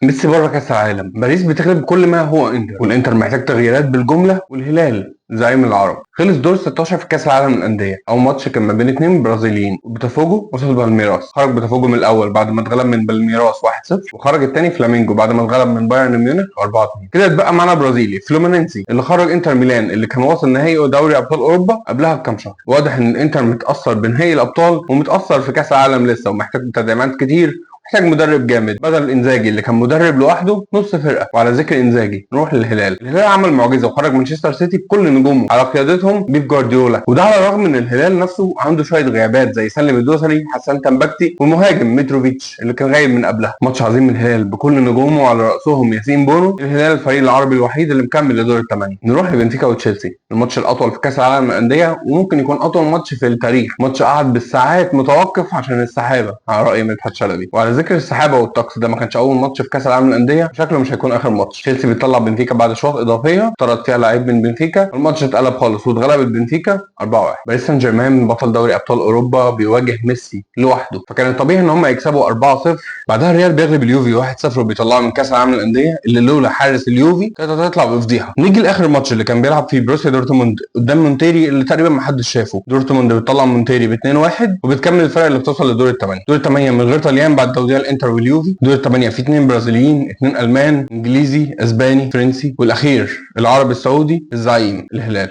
ميسي بره كاس العالم، باريس بتغلب كل ما هو انتر، والانتر محتاج تغييرات بالجمله، والهلال زعيم العرب خلص دور 16 في كاس العالم للانديه. اول ماتش كان ما بين اتنين برازيليين، وبوتافوجو قصاد بالميراس. خرج بوتافوجو من الاول بعد ما اتغلب من بالميراس 1-0، وخرج الثاني فلامينجو بعد ما اتغلب من بايرن ميونخ 4-2. كده اتبقى معانا برازيلي فلومينينسي اللي خرج انتر ميلان اللي كان واصل نهائي دوري ابطال اوروبا قبلها بكام شهر. واضح ان الانتر متاثر بنهائي الابطال ومتاثر في كاس العالم لسه، ومحتاج تدعيمات كتير، محتاج مدرب جامد بدل انزاجي اللي كان مدرب لوحده نص فرقه. وعلى ذكر انزاجي نروح للهلال. الهلال عمل معجزه وخرج مانشستر سيتي بكل نجومه على قيادتهم بيب جوارديولا، وده على الرغم ان الهلال نفسه عنده شويه غيابات زي سالم الدوسري، حسان تنبكتي، والمهاجم متروفيتش اللي كان غايب من قبلها. ماتش عظيم من الهلال بكل نجومه وعلى راسهم ياسين بونو. الهلال الفريق العربي الوحيد اللي مكمل لدور الثمانيه. نروح لبنفيكا وتشيلسي، الماتش الاطول في كاس العالم للانديه، وممكن يكون اطول ماتش في التاريخ. ماتش قعد بالساعات متوقف عشان السحابه على راي مدحت شلبي. وعلى ذكر السحابه والطقس، ده ما كانش اول ماتش في كاس العالم للانديه، شكله مش هيكون اخر ماتش. تشيلسي بيطلع بنفيكا بعد شوط اضافيه طرد فيها لعيب من بنفيكا، والماتش اتقلب خالص واتغلب بنفيكا 4-1. باريس سان جيرمان بطل دوري ابطال اوروبا بيواجه ميسي لوحده، فكان الطبيعي ان هم يكسبوا 4-0. بعدها الريال بيغلب اليوفي 1-0 وبيطلعوا من كاس العالم للانديه اللي لولا حارس اليوفي كانت هتطلع بفضيحه. نيجي لاخر ماتش اللي كان بيلعب فيه بروسيا دورتموند قدام مونتيري اللي تقريبا ما حدش شافه. دورتموند بتطلع مونتيري ب 2-1 وبتكمل الفرق اللي بتوصل لدور الثمانيه. دور الثمانيه من غير طليان بعد توديع الانتر واليوفي. دور الثمانيه فيه اثنين برازيليين، اثنين المان، انجليزي، اسباني، فرنسي، والاخير العربي السعودي الزعيم الهلال.